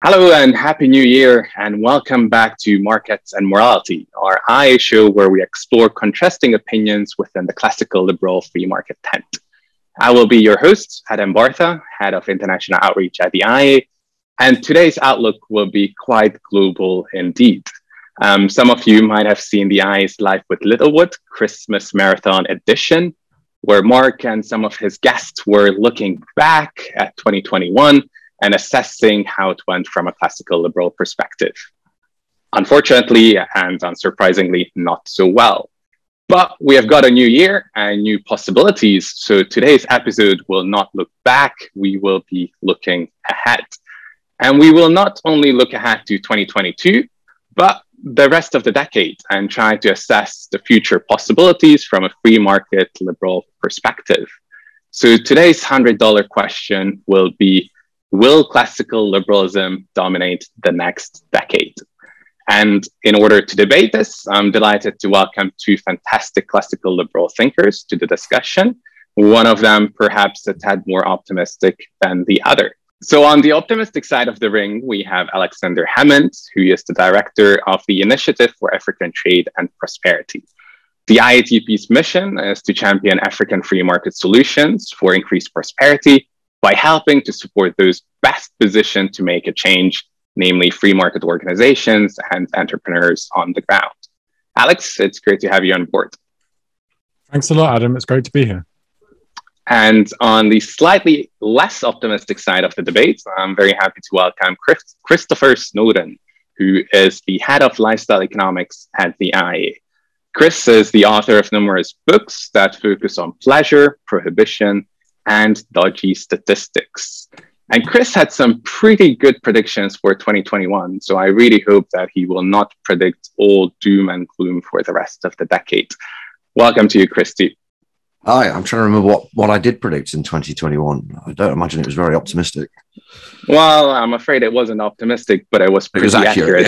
Hello and happy new year, and welcome back to Markets and Morality, our IA show where we explore contrasting opinions within the classical liberal free market tent. I will be your host, Adam Bartha, Head of International Outreach at the IA, and today's outlook will be quite global indeed. Some of you might have seen the IA's Life with Littlewood Christmas Marathon edition, where Mark and some of his guests were looking back at 2021 and assessing how it went from a classical liberal perspective. Unfortunately, and unsurprisingly, not so well. But we have got a new year and new possibilities, so today's episode will not look back, we will be looking ahead. And we will not only look ahead to 2022, but the rest of the decade and try to assess the future possibilities from a free market liberal perspective. So today's $100 question will be, will classical liberalism dominate the next decade? And in order to debate this, I'm delighted to welcome two fantastic classical liberal thinkers to the discussion, one of them perhaps a tad more optimistic than the other. So on the optimistic side of the ring, we have Alexander Hammond, who is the director of the Initiative for African Trade and Prosperity. The IATP's mission is to champion African free market solutions for increased prosperity by helping to support those best positioned to make a change, namely free market organizations and entrepreneurs on the ground. Alex, it's great to have you on board. Thanks a lot, Adam. It's great to be here. And on the slightly less optimistic side of the debate, I'm very happy to welcome Christopher Snowdon, who is the head of lifestyle economics at the IA. Chris is the author of numerous books that focus on pleasure, prohibition, and dodgy statistics. And Chris had some pretty good predictions for 2021, so I really hope that he will not predict all doom and gloom for the rest of the decade. Welcome to you, Christy. Hi, I'm trying to remember what I did predict in 2021. I don't imagine it was very optimistic. Well, I'm afraid it wasn't optimistic, but it was pretty accurate.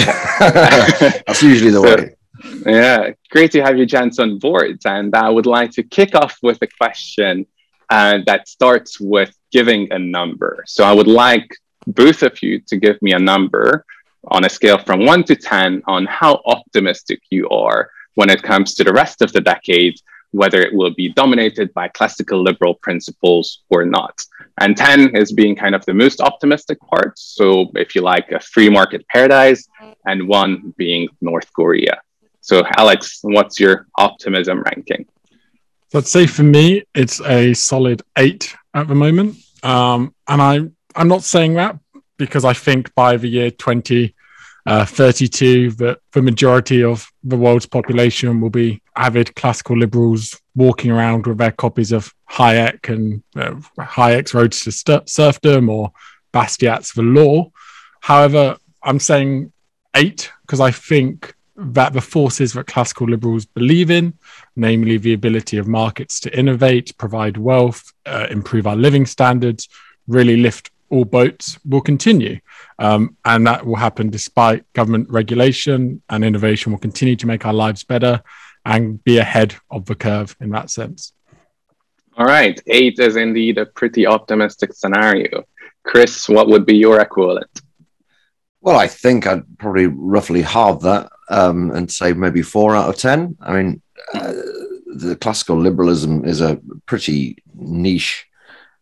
That's usually the way. Yeah, great to have you gents on board. And I would like to kick off with a question that starts with giving a number. So I would like both of you to give me a number on a scale from 1 to 10 on how optimistic you are when it comes to the rest of the decade, whether it will be dominated by classical liberal principles or not. And 10 is being kind of the most optimistic part. So if you like, a free market paradise, and 1 being North Korea. So Alex, what's your optimism ranking? So I'd say for me, it's a solid 8 at the moment. And I'm not saying that because I think by the year 2032, that the majority of the world's population will be avid classical liberals walking around with their copies of Hayek and Hayek's Roads to Serfdom or Bastiat's The Law. However, I'm saying 8 because I think that the forces that classical liberals believe in, namely the ability of markets to innovate, provide wealth, improve our living standards, really lift all boats, will continue. And that will happen despite government regulation, and innovation will continue to make our lives better and be ahead of the curve in that sense. All right, 8 is indeed a pretty optimistic scenario. Chris, what would be your equivalent? Well, I think I'd probably roughly halve that and say maybe 4 out of 10. I mean, the classical liberalism is a pretty niche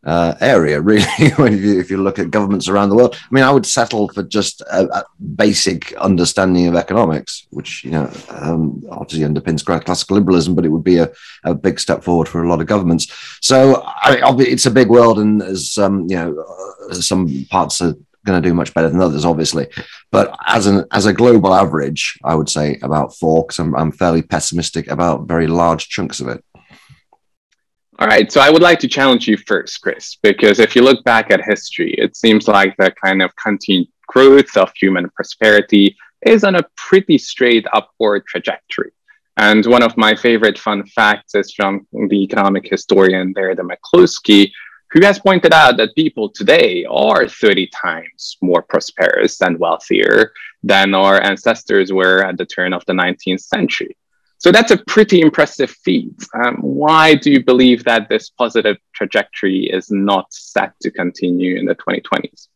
area, really, if you look at governments around the world. I mean, I would settle for just a basic understanding of economics, which, obviously underpins classical liberalism, but it would be a big step forward for a lot of governments. So it's a big world, and as some parts are going to do much better than others, obviously. But as a global average, I would say about 4, because I'm fairly pessimistic about very large chunks of it. All right, so I would like to challenge you first, Chris, because if you look back at history, it seems like the kind of continued growth of human prosperity is on a pretty straight upward trajectory. And one of my favorite fun facts is from the economic historian Derrida McCloskey, who has pointed out that people today are 30 times more prosperous and wealthier than our ancestors were at the turn of the 19th century. So that's a pretty impressive feat. Why do you believe that this positive trajectory is not set to continue in the 2020s?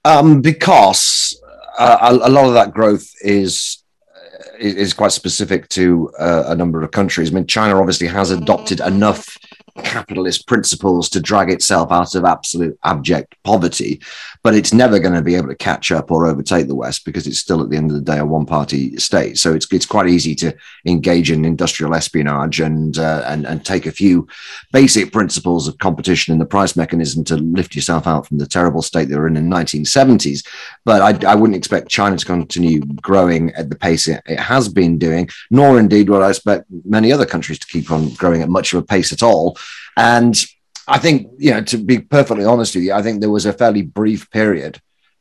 Because a lot of that growth is quite specific to a number of countries. I mean, China obviously has adopted enough capitalist principles to drag itself out of absolute abject poverty, but it's never going to be able to catch up or overtake the West because it's still at the end of the day a one-party state. So it's quite easy to engage in industrial espionage and take a few basic principles of competition and the price mechanism to lift yourself out from the terrible state they were in the 1970s. But I wouldn't expect China to continue growing at the pace it has been doing, nor indeed would I expect many other countries to keep on growing at much of a pace at all. And I think, to be perfectly honest with you, I think there was a fairly brief period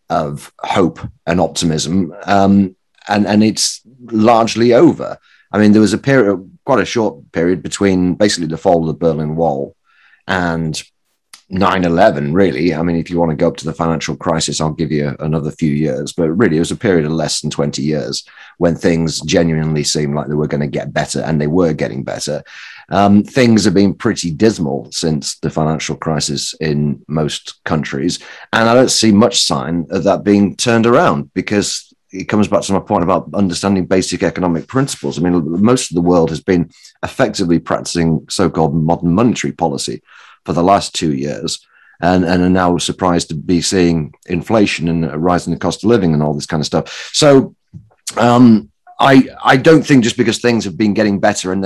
of hope and optimism, and it's largely over. I mean, there was a period, quite a short period between basically the fall of the Berlin Wall and 9/11, really. I mean, if you want to go up to the financial crisis, I'll give you another few years. But really, it was a period of less than 20 years when things genuinely seemed like they were going to get better, and they were getting better. Things have been pretty dismal since the financial crisis in most countries. And I don't see much sign of that being turned around, because it comes back to my point about understanding basic economic principles. I mean, most of the world has been effectively practicing so-called modern monetary policy for the last 2 years, and are now surprised to be seeing inflation and a rise in the cost of living and all this kind of stuff. So I don't think just because things have been getting better, and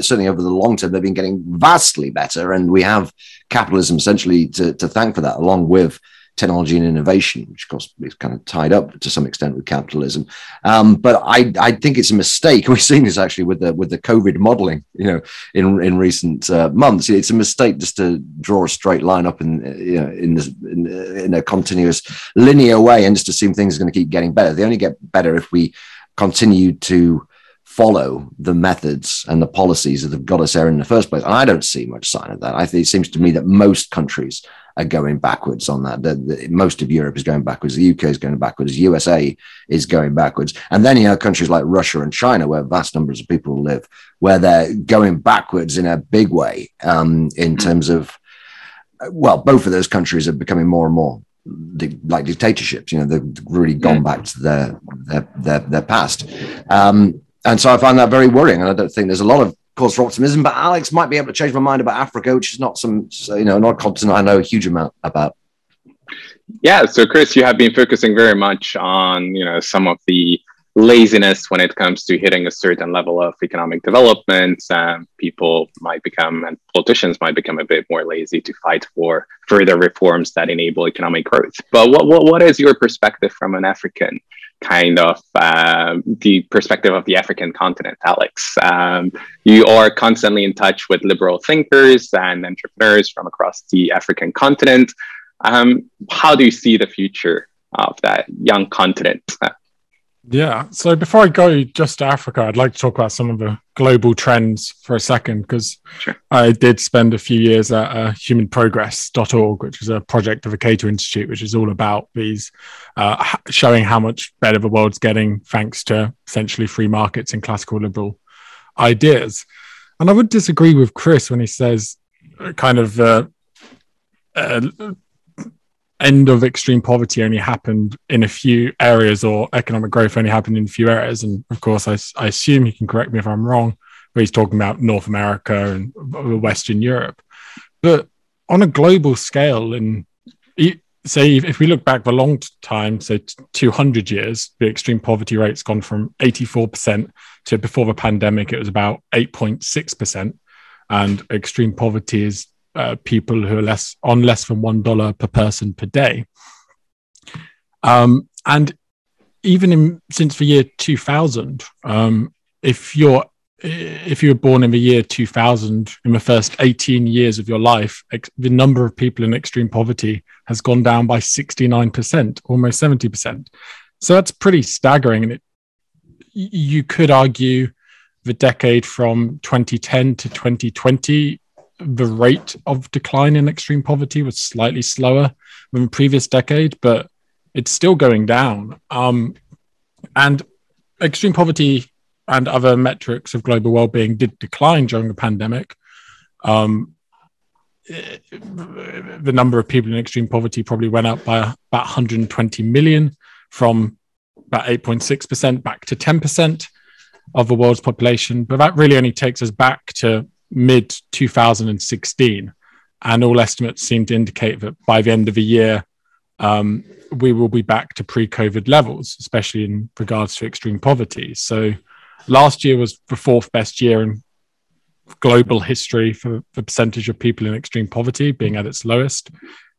certainly over the long term, they've been getting vastly better, and we have capitalism essentially to thank for that, along with technology and innovation, which of course is kind of tied up to some extent with capitalism. But I think it's a mistake. We've seen this actually with the COVID modeling, in recent months. It's a mistake just to draw a straight line up in a continuous linear way and just assume things are going to keep getting better. They only get better if we continue to follow the methods and the policies that have got us there in the first place. And I don't see much sign of that. I think it seems to me that most countries are going backwards on that. Most of Europe is going backwards. The UK is going backwards. USA is going backwards. And then countries like Russia and China, where vast numbers of people live, where they're going backwards in a big way, in terms of, well, both of those countries are becoming more and more like dictatorships. They've really gone back to their past. And so I find that very worrying. And I don't think there's a lot of cause for optimism, but Alex might be able to change my mind about Africa, which is not not a continent I know a huge amount about. Yeah, so Chris, you have been focusing very much on some of the laziness when it comes to hitting a certain level of economic development. People might become, and politicians might become, a bit more lazy to fight for further reforms that enable economic growth. But what is your perspective from an African kind of the perspective of the African continent, Alex? You are constantly in touch with liberal thinkers and entrepreneurs from across the African continent. How do you see the future of that young continent? Yeah, so before I go just to Africa, I'd like to talk about some of the global trends for a second, because Sure. I did spend a few years at humanprogress.org, which is a project of the Cato Institute, which is all about these showing how much better the world's getting thanks to essentially free markets and classical liberal ideas. And I would disagree with Chris when he says kind of end of extreme poverty only happened in a few areas, or economic growth only happened in a few areas. And of course, I assume he can correct me if I'm wrong, but he's talking about North America and Western Europe. But on a global scale, and say if we look back the long time, so 200 years, the extreme poverty rate's gone from 84% to, before the pandemic, it was about 8.6%. And extreme poverty is people who are on less than $1 per person per day. And even since the year 2000, if you were born in the year 2000, in the first 18 years of your life, the number of people in extreme poverty has gone down by 69%, almost 70%. So that's pretty staggering. And you could argue the decade from 2010 to 2020, the rate of decline in extreme poverty was slightly slower than the previous decade, but it's still going down. And extreme poverty and other metrics of global well-being did decline during the pandemic. the number of people in extreme poverty probably went up by about 120 million, from about 8.6% back to 10% of the world's population. But that really only takes us back to mid 2016. And all estimates seem to indicate that by the end of the year, we will be back to pre-COVID levels, especially in regards to extreme poverty. So last year was the fourth best year in global history for the percentage of people in extreme poverty being at its lowest.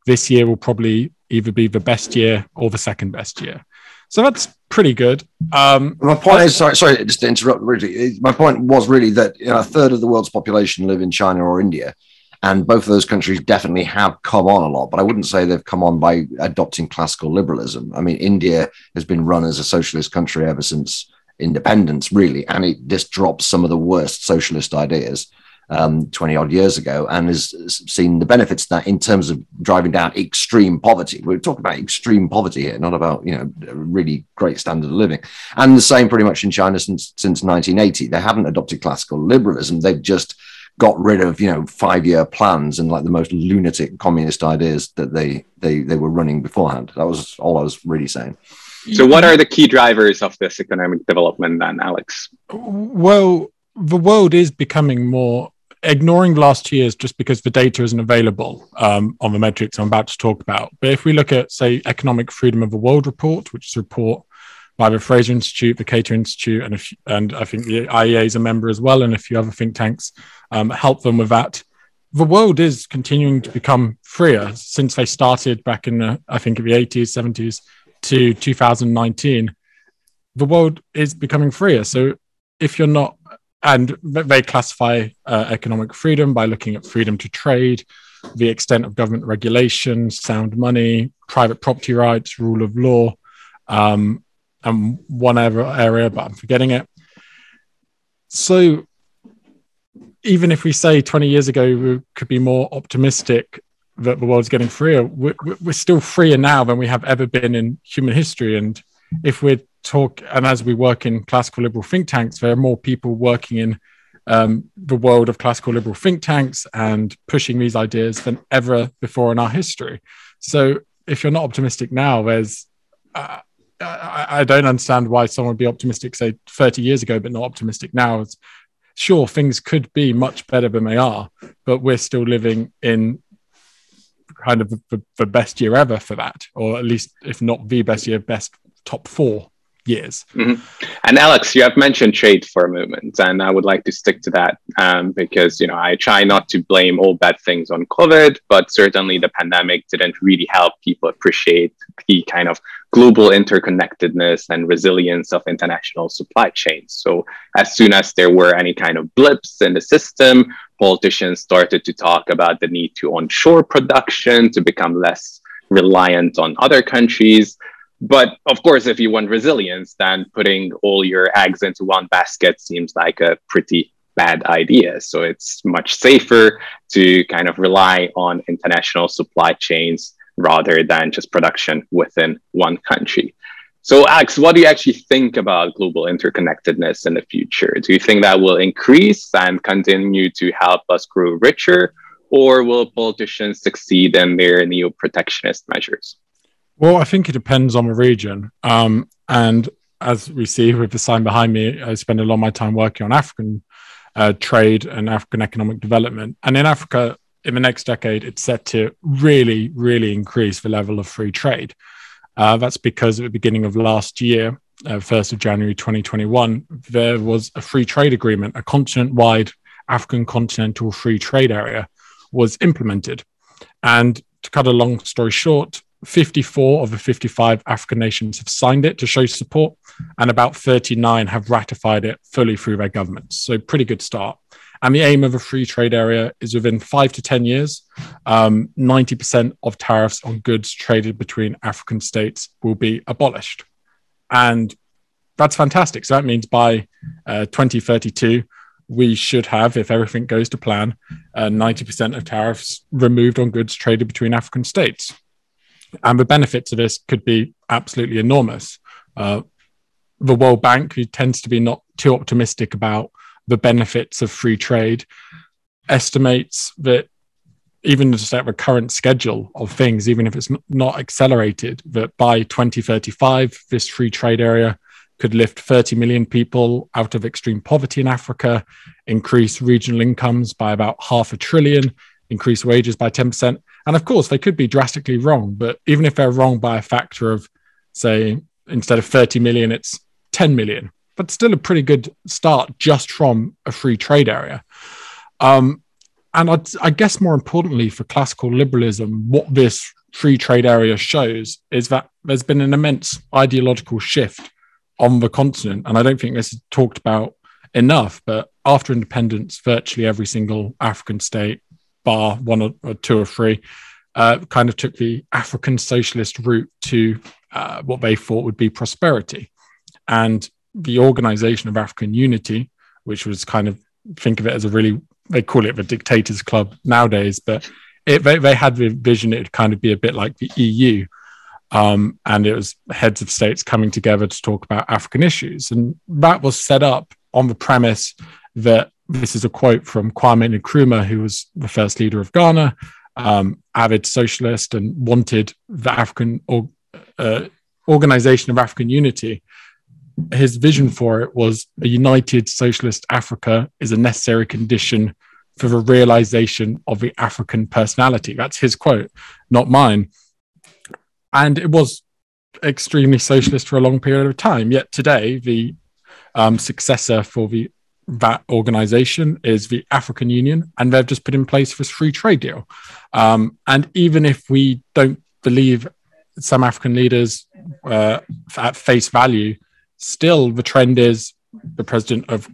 This year will probably either be the best year or the second best year. So that's pretty good. My point is, sorry, just to interrupt, really. My point was really that a third of the world's population live in China or India, and both of those countries definitely have come on a lot. But I wouldn't say they've come on by adopting classical liberalism. I mean, India has been run as a socialist country ever since independence, really, and it just dropped some of the worst socialist ideas 20 odd years ago, and has seen the benefits of that in terms of driving down extreme poverty. We're talking about extreme poverty here, not about a really great standard of living. And the same pretty much in China since 1980. They haven't adopted classical liberalism. They've just got rid of 5-year plans and like the most lunatic communist ideas that they were running beforehand. That was all I was really saying. So what are the key drivers of this economic development then, Alex? Well, the world is becoming more, ignoring last year's just because the data isn't available on the metrics I'm about to talk about. But if we look at, say, Economic Freedom of the World report, which is a report by the Fraser Institute, the Cato Institute, and I think the IEA is a member as well, and a few other think tanks help them with that. The world is continuing to become freer since they started back in, I think, the 80s, 70s to 2019. The world is becoming freer. So if you're not, and they classify economic freedom by looking at freedom to trade, the extent of government regulation, sound money, private property rights, rule of law, and one other area, but I'm forgetting it. So even if we say 20 years ago we could be more optimistic that the world's getting freer, we're still freer now than we have ever been in human history. And if we're and as we work in classical liberal think tanks, there are more people working in the world of classical liberal think tanks and pushing these ideas than ever before in our history. So if you're not optimistic now, there's I don't understand why someone would be optimistic, say, 30 years ago, but not optimistic now. Sure, things could be much better than they are, but we're still living in kind of the best year ever for that, or at least, if not the best year, best top 4 years. Mm-hmm. And Alex, you have mentioned trade for a moment, and I would like to stick to that because, I try not to blame all bad things on COVID, but certainly the pandemic didn't really help people appreciate the kind of global interconnectedness and resilience of international supply chains. So as soon as there were any kind of blips in the system, politicians started to talk about the need to onshore production to become less reliant on other countries. But of course, if you want resilience, then putting all your eggs into one basket seems like a pretty bad idea. So it's much safer to kind of rely on international supply chains rather than just production within one country. So Alex, what do you actually think about global interconnectedness in the future? Do you think that will increase and continue to help us grow richer, or will politicians succeed in their neo-protectionist measures? Well, I think it depends on the region. And as we see with the sign behind me, I spend a lot of my time working on African trade and African economic development. And in Africa, in the next decade, it's set to really, really increase the level of free trade. That's because at the beginning of last year, 1st of January 2021, there was a free trade agreement, a continent-wide African continental free trade area was implemented. And to cut a long story short, 54 of the 55 African nations have signed it to show support, and about 39 have ratified it fully through their governments. So pretty good start. And the aim of a free trade area is within 5 to 10 years, 90% of tariffs on goods traded between African states will be abolished. And that's fantastic. So that means by 2032, we should have, if everything goes to plan, 90% of tariffs removed on goods traded between African states. And the benefits of this could be absolutely enormous. The World Bank, who tends to be not too optimistic about the benefits of free trade, estimates that even to set a current schedule of things, even if it's not accelerated, that by 2035, this free trade area could lift 30 million people out of extreme poverty in Africa, increase regional incomes by about $500 billion, increase wages by 10%. And of course, they could be drastically wrong, but even if they're wrong by a factor of, say, instead of 30 million, it's 10 million, but still a pretty good start just from a free trade area. And I guess more importantly for classical liberalism, what this free trade area shows is that there's been an immense ideological shift on the continent. And I don't think this is talked about enough, but after independence, virtually every single African state, bar one or two or three, kind of took the African socialist route to what they thought would be prosperity. And the Organization of African Unity, which was kind of, think of it as a really, they call it the dictators club nowadays, but they had the vision it would kind of be a bit like the EU. And it was heads of states coming together to talk about African issues. And that was set up on the premise that, this is a quote from Kwame Nkrumah, who was the first leader of Ghana, avid socialist, and wanted the African Organization of African Unity. His vision for it was a united socialist Africa is a necessary condition for the realization of the African personality. That's his quote, not mine. And it was extremely socialist for a long period of time. Yet today, the successor for that organization is the African Union, and they've just put in place this free trade deal. And even if we don't believe some African leaders at face value, still the trend is the president of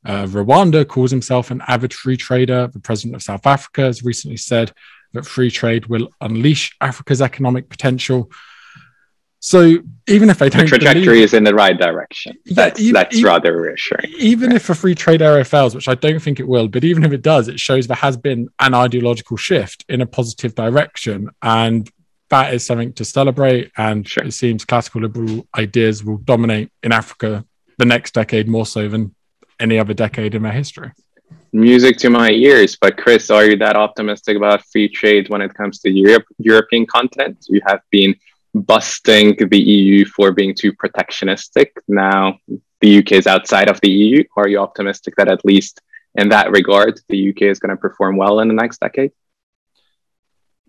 Rwanda calls himself an avid free trader. The president of South Africa has recently said that free trade will unleash Africa's economic potential. So even if they don't, the trajectory is in the right direction. That's rather reassuring. Even if a free trade area fails, which I don't think it will, but even if it does, it shows there has been an ideological shift in a positive direction, and that is something to celebrate. And It seems classical liberal ideas will dominate in Africa the next decade more so than any other decade in their history. Music to my ears. But Chris, are you that optimistic about free trade when it comes to European continent? You have been busting the EU for being too protectionistic. Now the UK is outside of the EU. Are you optimistic that at least in that regard, the UK is going to perform well in the next decade?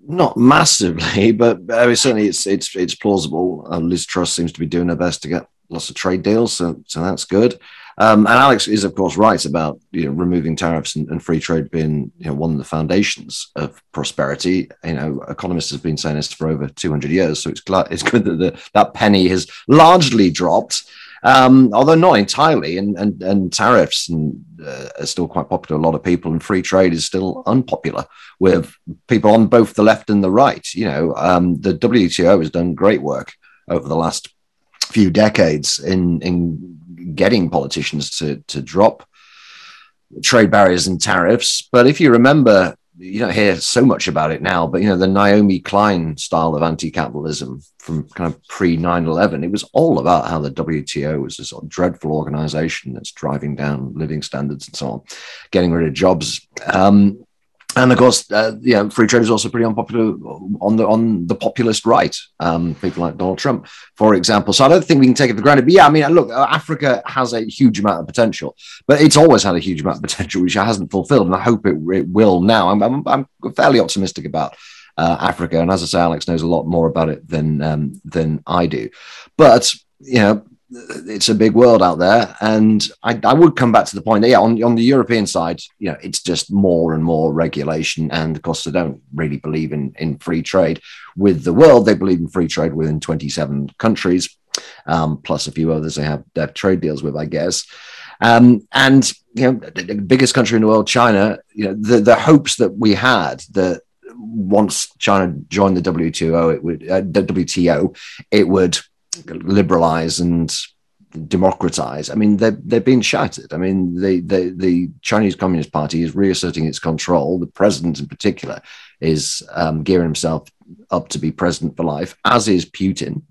Not massively, but certainly it's plausible. Liz Truss seems to be doing her best to get lots of trade deals, so that's good. And Alex is, of course, right about removing tariffs and free trade being one of the foundations of prosperity. Economists have been saying this for over 200 years, so it's good that that penny has largely dropped, although not entirely. And tariffs are still quite popular with a lot of people, and free trade is still unpopular with people on both the left and the right. The WTO has done great work over the last few decades in getting politicians to drop trade barriers and tariffs. But if you remember, you don't hear so much about it now, but the Naomi Klein style of anti-capitalism from kind of pre 9/11, it was all about how the WTO was a sort of dreadful organization that's driving down living standards and so on, getting rid of jobs. And of course, free trade is also pretty unpopular on the populist right. People like Donald Trump, for example. So I don't think we can take it for granted. But yeah, I mean, look, Africa has a huge amount of potential, but it's always had a huge amount of potential, which it hasn't fulfilled. And I hope it will now. I'm fairly optimistic about Africa. And as I say, Alex knows a lot more about it than I do. But, it's a big world out there, and I would come back to the point that, on the European side, it's just more and more regulation, and of course they don't really believe in free trade with the world. They believe in free trade within 27 countries, plus a few others they have trade deals with, I guess. And the biggest country in the world, China, the hopes that we had that once China joined the WTO, it would liberalize and democratize. I mean, they've been shattered. I mean, the Chinese Communist Party is reasserting its control. The president in particular is gearing himself up to be president for life, as is Putin.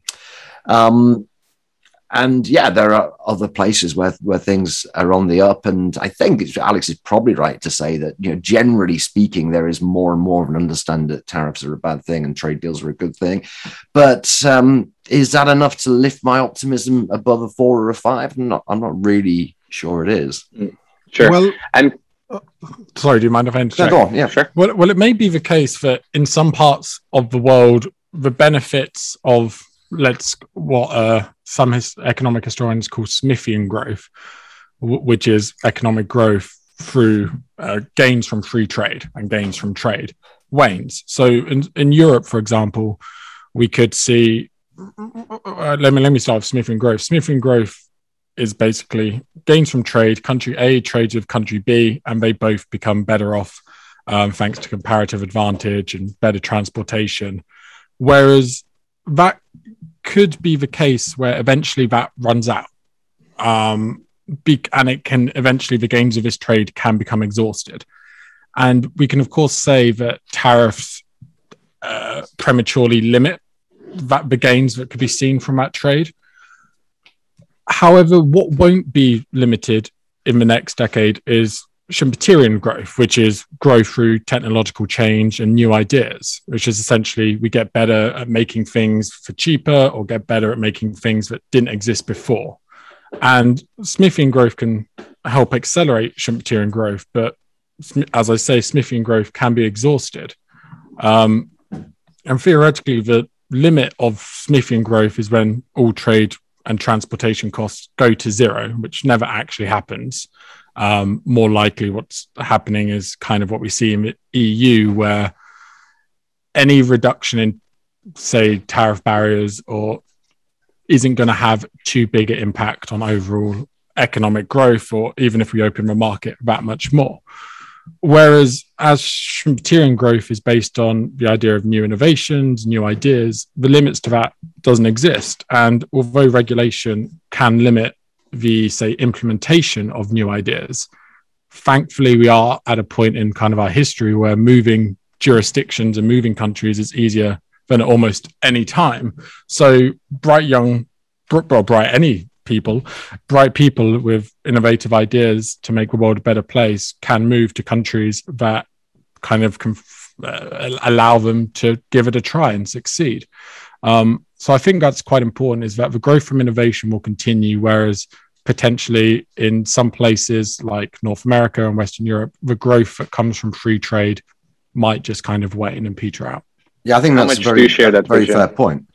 And yeah, there are other places where things are on the up. And I think Alex is probably right to say that, generally speaking, there is more and more of an understanding that tariffs are a bad thing and trade deals are a good thing. But is that enough to lift my optimism above a 4 or a 5? I'm not really sure it is. Sure. Well, and sorry, do you mind if I interject? No, go on. Yeah, sure. Well, it may be the case that in some parts of the world, the benefits of some economic historians call Smithian growth, which is economic growth through gains from free trade and gains from trade, wanes. So in Europe, for example, we could see. Let me start with Smithian growth. Smithian growth is basically gains from trade. Country A trades with country B, and they both become better off thanks to comparative advantage and better transportation. Whereas that could be the case where eventually that runs out. And it can eventually, the gains of this trade can become exhausted. And we can, of course, say that tariffs prematurely limit the gains that could be seen from that trade. However, what won't be limited in the next decade is Schumpeterian growth, which is growth through technological change and new ideas, which is essentially we get better at making things for cheaper or get better at making things that didn't exist before. And Smithian growth can help accelerate Schumpeterian growth, but as I say, Smithian growth can be exhausted. And theoretically, the limit of Smithian growth is when all trade and transportation costs go to zero, which never actually happens. More likely what's happening is kind of what we see in the EU, where any reduction in, say, tariff barriers or isn't going to have too big an impact on overall economic growth, or even if we open the market that much more. Whereas as Schumpeterian growth is based on the idea of new innovations, new ideas, the limits to that doesn't exist. And although regulation can limit the, say, implementation of new ideas, thankfully we are at a point in kind of our history where moving jurisdictions and moving countries is easier than at almost any time. So bright people with innovative ideas to make the world a better place can move to countries that kind of allow them to give it a try and succeed. So I think that's quite important, is that the growth from innovation will continue, whereas potentially in some places like North America and Western Europe, the growth that comes from free trade might just kind of wane and peter out. Yeah, I think that's a very fair point.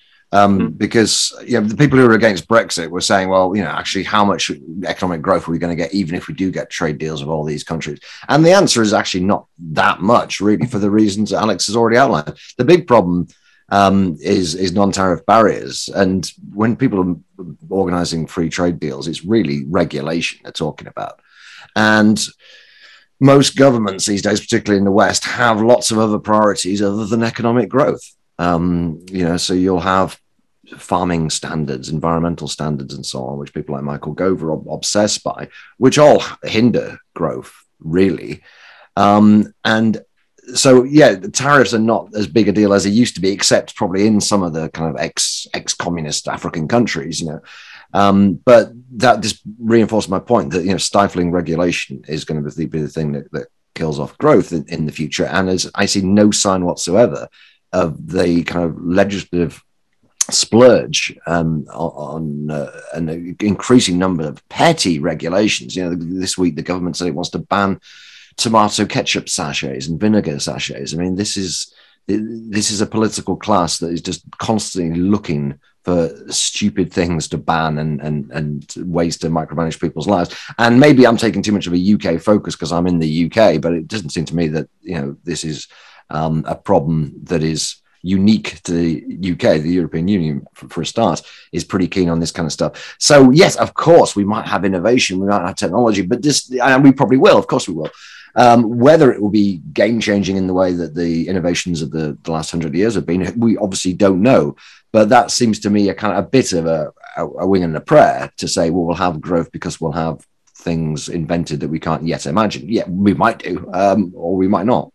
Because the people who are against Brexit were saying, well, actually, how much economic growth are we going to get even if we do get trade deals with all these countries? And the answer is actually not that much, really, for the reasons that Alex has already outlined. The big problem is non-tariff barriers. And when people are organizing free trade deals, it's really regulation they're talking about. And most governments these days, particularly in the West, have lots of other priorities other than economic growth. So you'll have farming standards, environmental standards, and so on, which people like Michael Gove are obsessed by, which all hinder growth, really. And so, the tariffs are not as big a deal as they used to be, except probably in some of the kind of ex-communist African countries, But that just reinforced my point that, stifling regulation is going to be the thing that kills off growth in the future. And as I see no sign whatsoever of the kind of legislative splurge on an increasing number of petty regulations. This week the government said it wants to ban tomato ketchup sachets and vinegar sachets. I mean, this is a political class that is just constantly looking for stupid things to ban and ways to micromanage people's lives. And maybe I'm taking too much of a UK focus because I'm in the UK, but it doesn't seem to me that this is a problem that is unique to the UK. The European Union, for a start, is pretty keen on this kind of stuff. So yes, of course, we might have innovation, we might have technology, but and we probably will, of course we will. Whether it will be game-changing in the way that the innovations of the last 100 years have been, we obviously don't know. But that seems to me a bit of a wing and a prayer to say, well, we'll have growth because we'll have things invented that we can't yet imagine. Yeah, we might do, or we might not.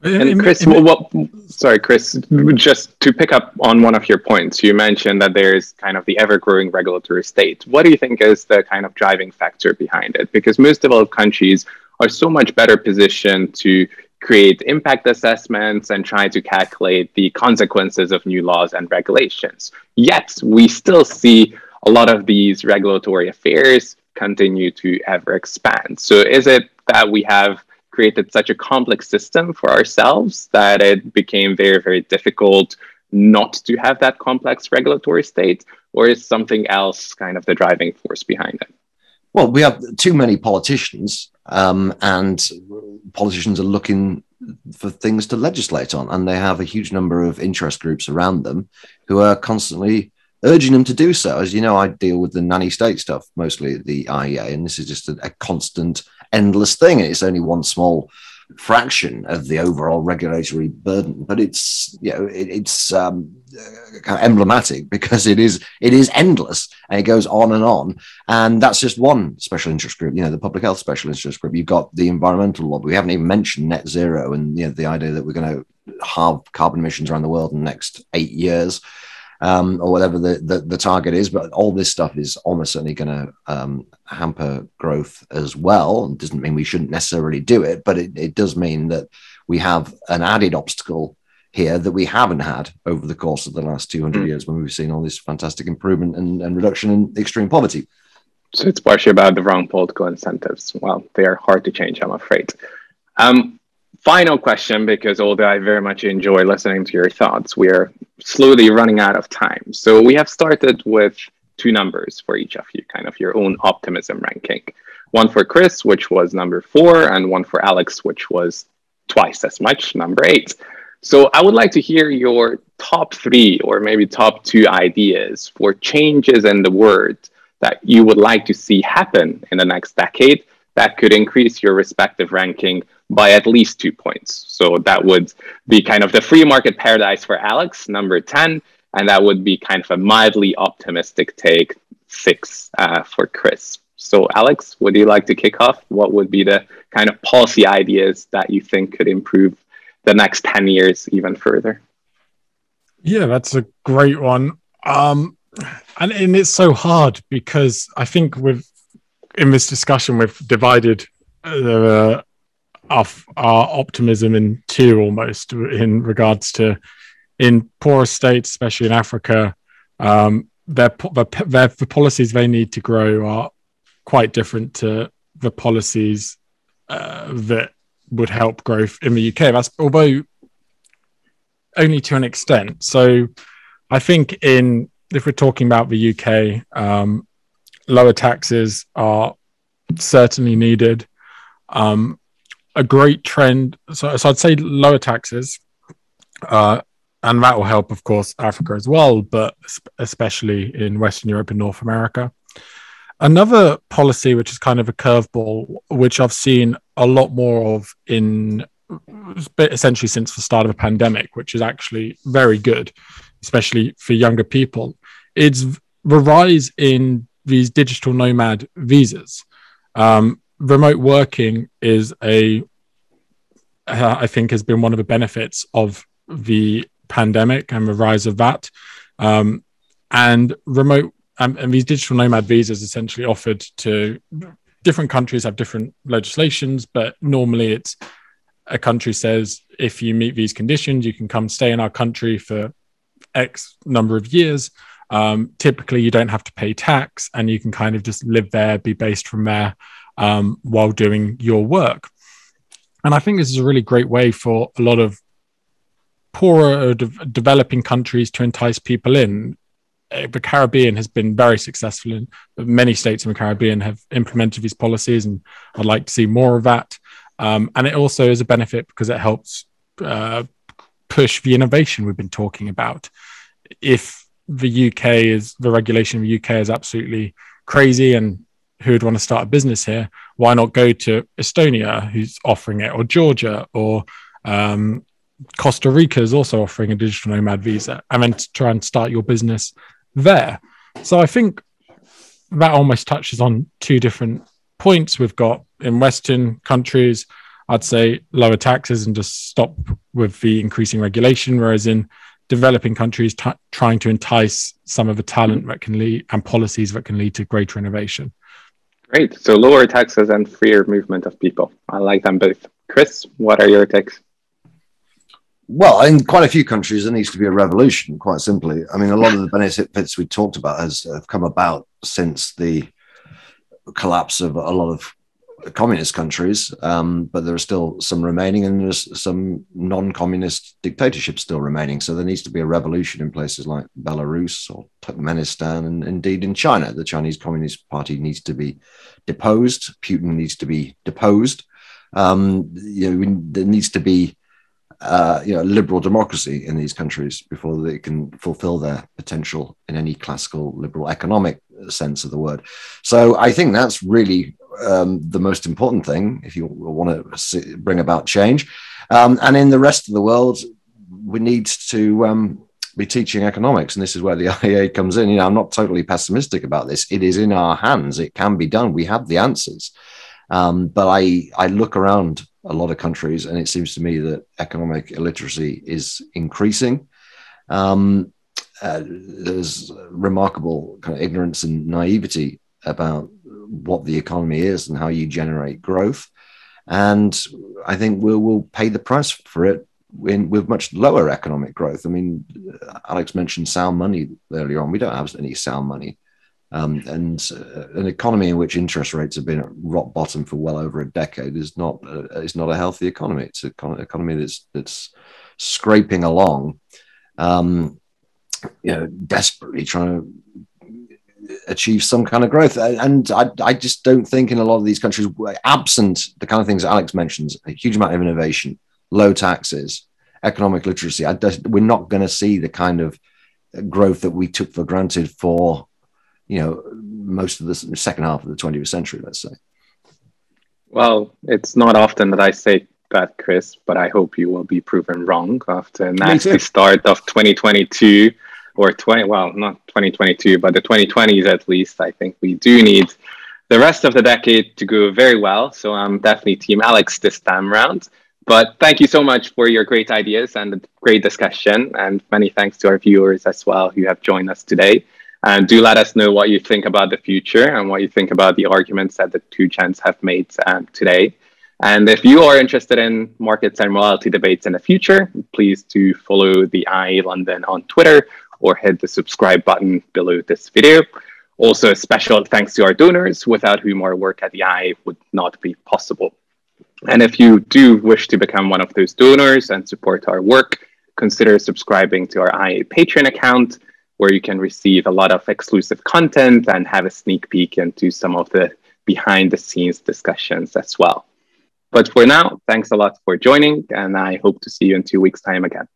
And Chris, sorry, Chris, just to pick up on one of your points, you mentioned that there's kind of the ever-growing regulatory state. What do you think is the kind of driving factor behind it? Because most developed countries are so much better positioned to create impact assessments and try to calculate the consequences of new laws and regulations. Yet, we still see a lot of these regulatory affairs continue to ever expand. So is it that we have created such a complex system for ourselves that it became very, very difficult not to have that complex regulatory state? Or is something else kind of the driving force behind it? Well, we have too many politicians, and politicians are looking for things to legislate on, and they have a huge number of interest groups around them who are constantly urging them to do so. As you know, I deal with the nanny state stuff, mostly the IEA, and this is just a constant, endless thing. It's only one small fraction of the overall regulatory burden, but it's kind of emblematic because it is endless and it goes on, and that's just one special interest group. The public health special interest group. You've got the environmental lobby. We haven't even mentioned net zero and the idea that we're going to halve carbon emissions around the world in the next 8 years. Or whatever the target is, but all this stuff is almost certainly going to hamper growth as well. It doesn't mean we shouldn't necessarily do it, but it does mean that we have an added obstacle here that we haven't had over the course of the last 200 years when we've seen all this fantastic improvement and reduction in extreme poverty. So it's partially about the wrong political incentives. Well, they are hard to change, I'm afraid. Final question, because although I very much enjoy listening to your thoughts, we're slowly running out of time. So we have started with 2 numbers for each of you, kind of your own optimism ranking. One for Chris, which was number 4, and one for Alex, which was twice as much, number 8. So I would like to hear your top 3 or maybe top 2 ideas for changes in the world that you would like to see happen in the next decade that could increase your respective ranking by at least 2 points. So that would be kind of the free market paradise for Alex, number 10, and that would be kind of a mildly optimistic take, 6 for Chris. So Alex, would you like to kick off? What would be the kind of policy ideas that you think could improve the next 10 years even further? Yeah, that's a great one. And it's so hard because I think in this discussion, we've divided our optimism in 2 almost in regards to in poorer states, especially in Africa, the policies they need to grow are quite different to the policies that would help growth in the UK. That's although only to an extent. So I think if we're talking about the UK, lower taxes are certainly needed. A great trend. So I'd say lower taxes, and that will help, of course, Africa as well, but especially in Western Europe and North America. Another policy, which is kind of a curveball, which I've seen a lot more of essentially since the start of the pandemic, which is actually very good, especially for younger people, it's the rise in these digital nomad visas. Remote working is I think has been one of the benefits of the pandemic and the rise of that. And these digital nomad visas essentially offered to different countries have different legislations, but normally it's a country says, if you meet these conditions, you can come stay in our country for X number of years. Typically you don't have to pay tax and you can kind of just live there, be based from there while doing your work. And I think this is a really great way for a lot of poorer developing countries to entice people in. The Caribbean has been very successful in many states in the Caribbean have implemented these policies, and I'd like to see more of that. And it also is a benefit because it helps push the innovation we've been talking about. If the regulation of the UK is absolutely crazy and who would want to start a business here, why not go to Estonia, who's offering it, or Georgia, or Costa Rica is also offering a digital nomad visa, and then to try and start your business there. So I think that almost touches on 2 different points. We've got in Western countries, I'd say lower taxes and just stop with the increasing regulation, whereas in developing countries trying to entice some of the talent that can lead and policies that can lead to greater innovation. Great. So lower taxes and freer movement of people. I like them both. Chris, what are your takes? Well, in quite a few countries, there needs to be a revolution, quite simply. I mean, a lot of the benefits we talked about have come about since the collapse of a lot of communist countries, but there are still some remaining, and there's some non-communist dictatorships still remaining. So there needs to be a revolution in places like Belarus or Turkmenistan, and indeed in China. The Chinese Communist Party needs to be deposed. Putin needs to be deposed. There needs to be liberal democracy in these countries before they can fulfill their potential in any classical liberal economic sense of the word. So I think that's really the most important thing if you want to bring about change. And in the rest of the world, we need to be teaching economics. And this is where the IEA comes in. I'm not totally pessimistic about this. It is in our hands. It can be done. We have the answers. But I look around a lot of countries, and it seems to me that economic illiteracy is increasing. There's remarkable kind of ignorance and naivety about what the economy is and how you generate growth. And I think we'll pay the price for it with much lower economic growth. I mean, Alex mentioned sound money earlier on. We don't have any sound money. And an economy in which interest rates have been at rock bottom for well over a decade is not a healthy economy. It's an economy that's scraping along, desperately trying to achieve some kind of growth. And I just don't think in a lot of these countries, absent the kind of things Alex mentions, a huge amount of innovation, low taxes, economic literacy, we're not going to see the kind of growth that we took for granted for most of the second half of the 20th century, let's say. Well, it's not often that I say that, Chris, but I hope you will be proven wrong after a nasty start of 2022 or not 2022, but the 2020s at least. I think we do need the rest of the decade to go very well. So I'm definitely Team Alex this time around. But thank you so much for your great ideas and the great discussion. And many thanks to our viewers as well who have joined us today. And do let us know what you think about the future and what you think about the arguments that the two gents have made today. And if you are interested in markets and morality debates in the future, please do follow the IE London on Twitter or hit the subscribe button below this video. Also, a special thanks to our donors, without whom our work at the IE would not be possible. And if you do wish to become one of those donors and support our work, consider subscribing to our IE Patreon account, where you can receive a lot of exclusive content and have a sneak peek into some of the behind-the-scenes discussions as well. But for now, thanks a lot for joining, and I hope to see you in 2 weeks' time again.